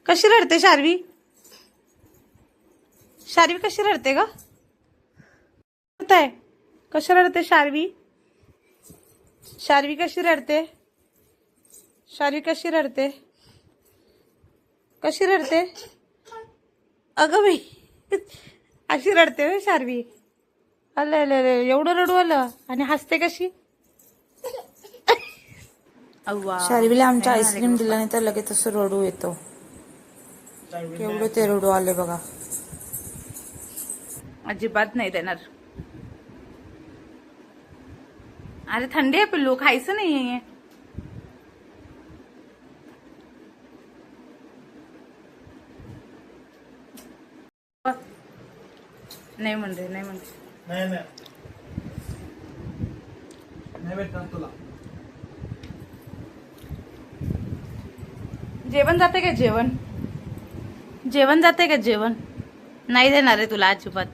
कशी रडते शार्वी? शार्वी कशी रडते ग? कशी रडते शार्वी? शार्वी कशी रडते? शार्वी कशी रडते? कशी रडते? अगं बाई अशी रडते होय शार्वी? अले अले अले एवढं रडू आलं आणि हसते कशी? शार्वीला आमच्या आईस्क्रीम दिल्याने तर लगेच असं रडू येतो. केवढे ते रडू आले बघा. अजिबात नाही देणार. अरे थंडी आहे पिल्लू, खायचं नाही. नाही म्हणते नाही म्हणते. नाही भेटणार तुला. जेवण जाते का जेवण? जेवण जाते का जेवण? नाही देणार आहे तुला अजिबात.